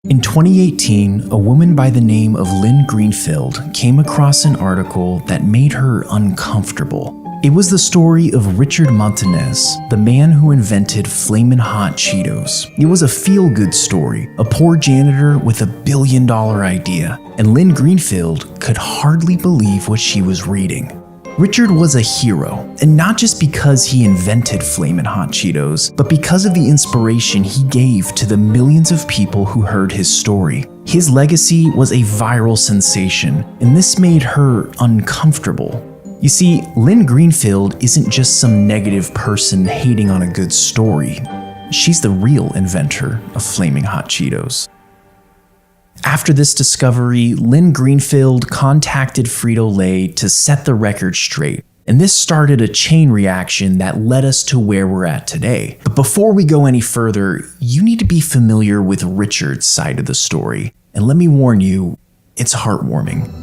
In 2018, a woman by the name of Lynn Greenfield came across an article that made her uncomfortable. It was the story of Richard Montanez, the man who invented Flamin' Hot Cheetos. It was a feel-good story, a poor janitor with a billion-dollar idea, and Lynn Greenfield could hardly believe what she was reading. Richard was a hero, and not just because he invented Flamin' Hot Cheetos, but because of the inspiration he gave to the millions of people who heard his story. His legacy was a viral sensation, and this made her uncomfortable. You see, Lynn Greenfield isn't just some negative person hating on a good story. She's the real inventor of Flaming Hot Cheetos. After this discovery, Lynn Greenfield contacted Frito-Lay to set the record straight, and this started a chain reaction that led us to where we're at today. But before we go any further, you need to be familiar with Richard's side of the story, and let me warn you, it's heartwarming.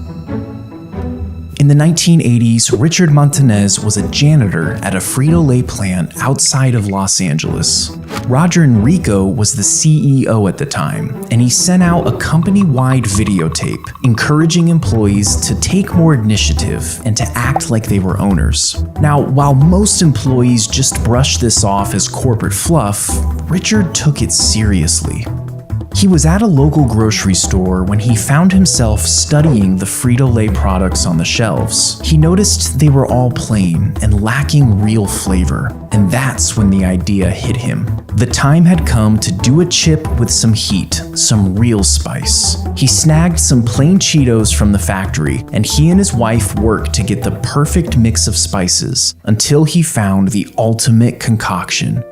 In the 1980s, Richard Montanez was a janitor at a Frito-Lay plant outside of Los Angeles. Roger Enrico was the CEO at the time, and he sent out a company-wide videotape encouraging employees to take more initiative and to act like they were owners. Now, while most employees just brushed this off as corporate fluff, Richard took it seriously. He was at a local grocery store when he found himself studying the Frito-Lay products on the shelves. He noticed they were all plain and lacking real flavor, and that's when the idea hit him. The time had come to do a chip with some heat, some real spice. He snagged some plain Cheetos from the factory, and he and his wife worked to get the perfect mix of spices until he found the ultimate concoction.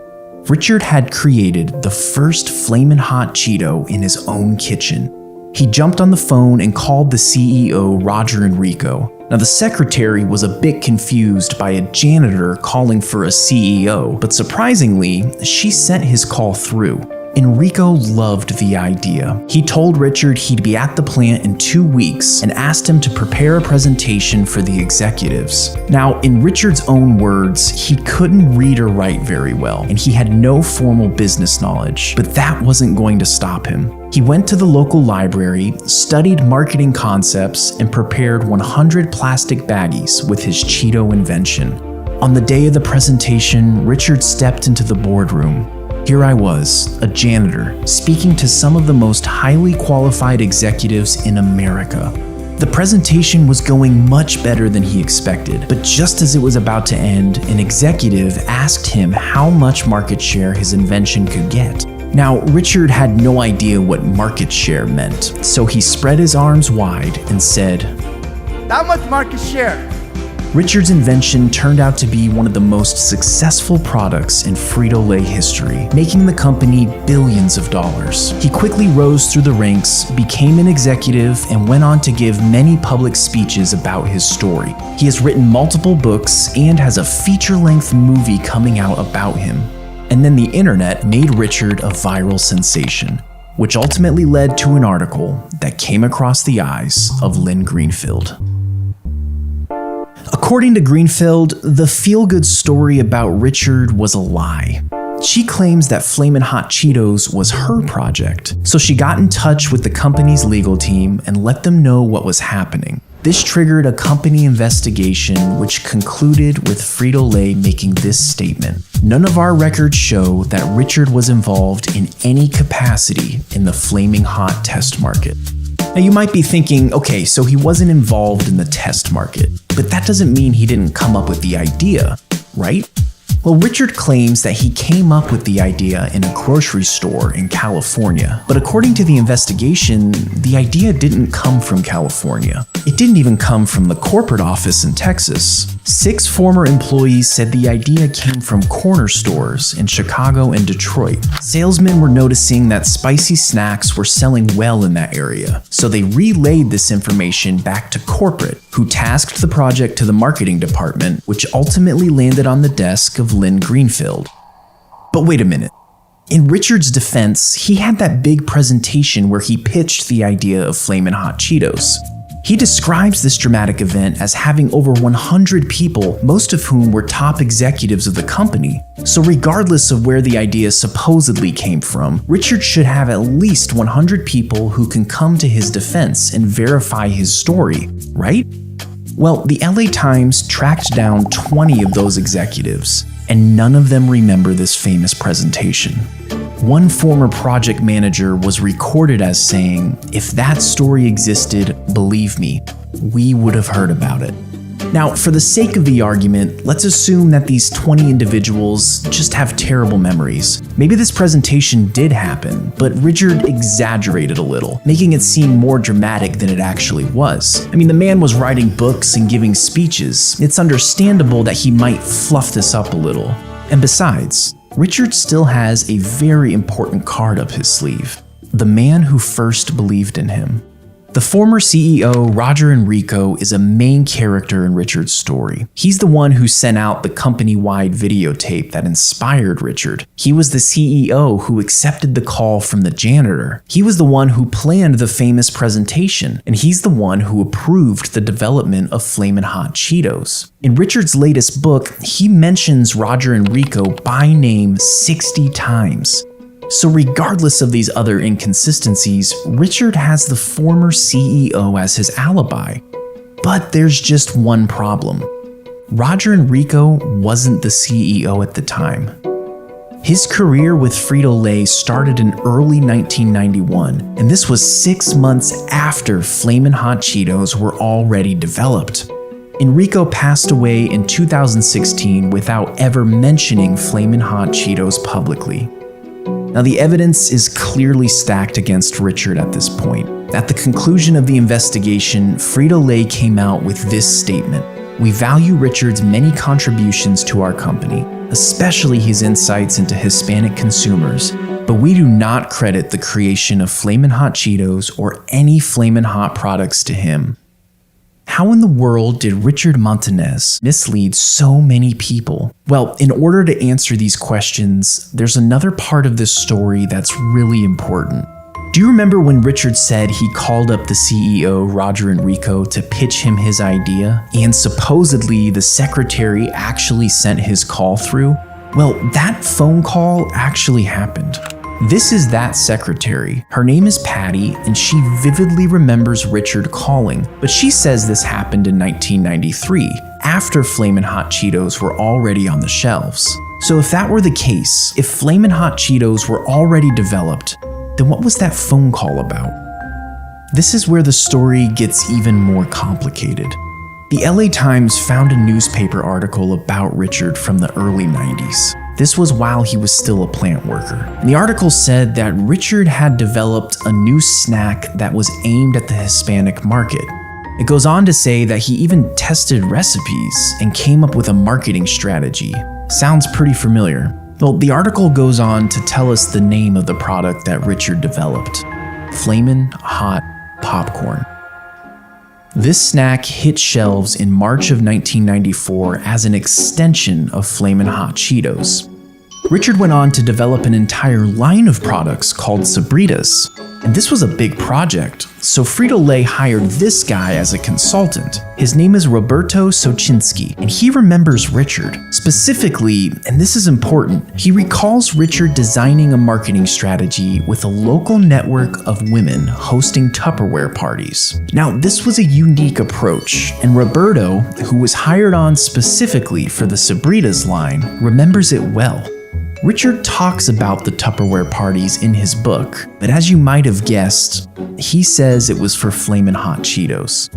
Richard had created the first Flamin' Hot Cheeto in his own kitchen. He jumped on the phone and called the CEO, Roger Enrico. Now, the secretary was a bit confused by a janitor calling for a CEO, but surprisingly, she sent his call through. Enrico loved the idea. He told Richard he'd be at the plant in 2 weeks and asked him to prepare a presentation for the executives. Now, in Richard's own words, he couldn't read or write very well, and he had no formal business knowledge, but that wasn't going to stop him. He went to the local library, studied marketing concepts, and prepared 100 plastic baggies with his Cheeto invention. On the day of the presentation, Richard stepped into the boardroom. Here I was, a janitor, speaking to some of the most highly qualified executives in America. The presentation was going much better than he expected, but just as it was about to end, an executive asked him how much market share his invention could get. Now, Richard had no idea what market share meant, so he spread his arms wide and said, "How much market share?" Richard's invention turned out to be one of the most successful products in Frito-Lay history, making the company billions of dollars. He quickly rose through the ranks, became an executive, and went on to give many public speeches about his story. He has written multiple books and has a feature-length movie coming out about him. And then the internet made Richard a viral sensation, which ultimately led to an article that came across the eyes of Lynn Greenfield. According to Greenfield, the feel-good story about Richard was a lie. She claims that Flamin' Hot Cheetos was her project, so she got in touch with the company's legal team and let them know what was happening. This triggered a company investigation which concluded with Frito-Lay making this statement: "None of our records show that Richard was involved in any capacity in the Flaming Hot test market." Now you might be thinking, okay, so he wasn't involved in the test market, but that doesn't mean he didn't come up with the idea, right? Well, Richard claims that he came up with the idea in a grocery store in California, but according to the investigation, the idea didn't come from California. It didn't even come from the corporate office in Texas. 6 former employees said the idea came from corner stores in Chicago and Detroit. Salesmen were noticing that spicy snacks were selling well in that area, so they relayed this information back to corporate, who tasked the project to the marketing department, which ultimately landed on the desk of Lynn Greenfield. But wait a minute. In Richard's defense, he had that big presentation where he pitched the idea of Flamin' Hot Cheetos. He describes this dramatic event as having over 100 people, most of whom were top executives of the company. So regardless of where the idea supposedly came from, Richard should have at least 100 people who can come to his defense and verify his story, right? Well, the LA Times tracked down 20 of those executives, and none of them remember this famous presentation. One former project manager was recorded as saying, "If that story existed, believe me, we would have heard about it." Now, for the sake of the argument, let's assume that these 20 individuals just have terrible memories. Maybe this presentation did happen, but Richard exaggerated a little, making it seem more dramatic than it actually was. I mean, the man was writing books and giving speeches. It's understandable that he might fluff this up a little. And besides, Richard still has a very important card up his sleeve: the man who first believed in him. The former CEO, Roger Enrico, is a main character in Richard's story. He's the one who sent out the company-wide videotape that inspired Richard. He was the CEO who accepted the call from the janitor. He was the one who planned the famous presentation, and he's the one who approved the development of Flamin' Hot Cheetos. In Richard's latest book, he mentions Roger Enrico by name 60 times. So regardless of these other inconsistencies, Richard has the former CEO as his alibi. But there's just one problem. Roger Enrico wasn't the CEO at the time. His career with Frito-Lay started in early 1991, and this was 6 months after Flamin' Hot Cheetos were already developed. Enrico passed away in 2016 without ever mentioning Flamin' Hot Cheetos publicly. Now, the evidence is clearly stacked against Richard at this point. At the conclusion of the investigation, Frito-Lay came out with this statement: "We value Richard's many contributions to our company, especially his insights into Hispanic consumers, but we do not credit the creation of Flamin' Hot Cheetos or any Flamin' Hot products to him." How in the world did Richard Montanez mislead so many people? Well, in order to answer these questions, there's another part of this story that's really important. Do you remember when Richard said he called up the CEO, Roger Enrico, to pitch him his idea, and supposedly the secretary actually sent his call through? Well, that phone call actually happened. This is that secretary. Her name is Patty, and she vividly remembers Richard calling, but she says this happened in 1993, after Flamin' Hot Cheetos were already on the shelves. So if that were the case, if Flamin' Hot Cheetos were already developed, then what was that phone call about? This is where the story gets even more complicated. The LA Times found a newspaper article about Richard from the early 90s. This was while he was still a plant worker. And the article said that Richard had developed a new snack that was aimed at the Hispanic market. It goes on to say that he even tested recipes and came up with a marketing strategy. Sounds pretty familiar. Well, the article goes on to tell us the name of the product that Richard developed: Flamin' Hot Popcorn. This snack hit shelves in March of 1994 as an extension of Flamin' Hot Cheetos. Richard went on to develop an entire line of products called Sabritas, and this was a big project, so Frito-Lay hired this guy as a consultant. His name is Roberto Socinski, and he remembers Richard. Specifically, and this is important, he recalls Richard designing a marketing strategy with a local network of women hosting Tupperware parties. Now, this was a unique approach, and Roberto, who was hired on specifically for the Sabritas line, remembers it well. Richard talks about the Tupperware parties in his book, but as you might have guessed, he says it was for Flamin' Hot Cheetos.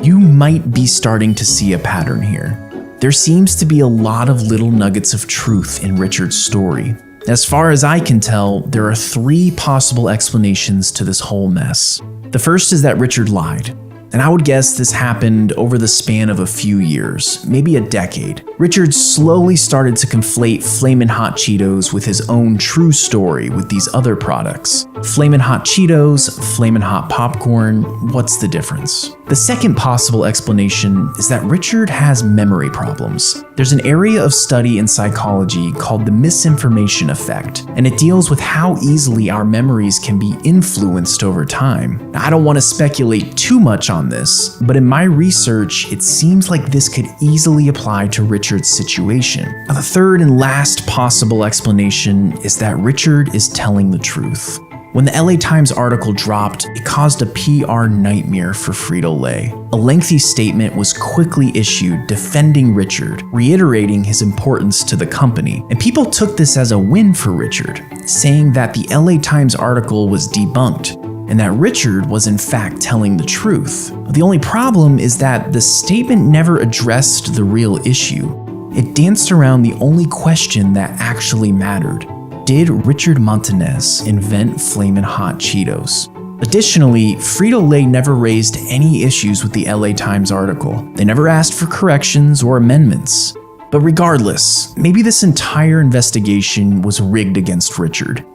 You might be starting to see a pattern here. There seems to be a lot of little nuggets of truth in Richard's story. As far as I can tell, there are 3 possible explanations to this whole mess. The first is that Richard lied, and I would guess this happened over the span of a few years, maybe a decade. Richard slowly started to conflate Flamin' Hot Cheetos with his own true story with these other products. Flamin' Hot Cheetos, Flamin' Hot Popcorn, what's the difference? The second possible explanation is that Richard has memory problems. There's an area of study in psychology called the misinformation effect, and it deals with how easily our memories can be influenced over time. Now, I don't want to speculate too much on this, but in my research, it seems like this could easily apply to Richard's situation. Now, the third and last possible explanation is that Richard is telling the truth. When the LA Times article dropped, it caused a PR nightmare for Frito-Lay. A lengthy statement was quickly issued defending Richard, reiterating his importance to the company. And people took this as a win for Richard, saying that the LA Times article was debunked and that Richard was in fact telling the truth. The only problem is that the statement never addressed the real issue. It danced around the only question that actually mattered. Did Richard Montanez invent Flamin' Hot Cheetos? Additionally, Frito-Lay never raised any issues with the LA Times article. They never asked for corrections or amendments. But regardless, maybe this entire investigation was rigged against Richard.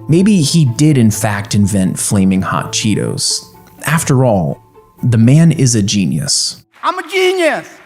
Maybe he did in fact invent Flaming Hot Cheetos. After all, the man is a genius. I'm a genius.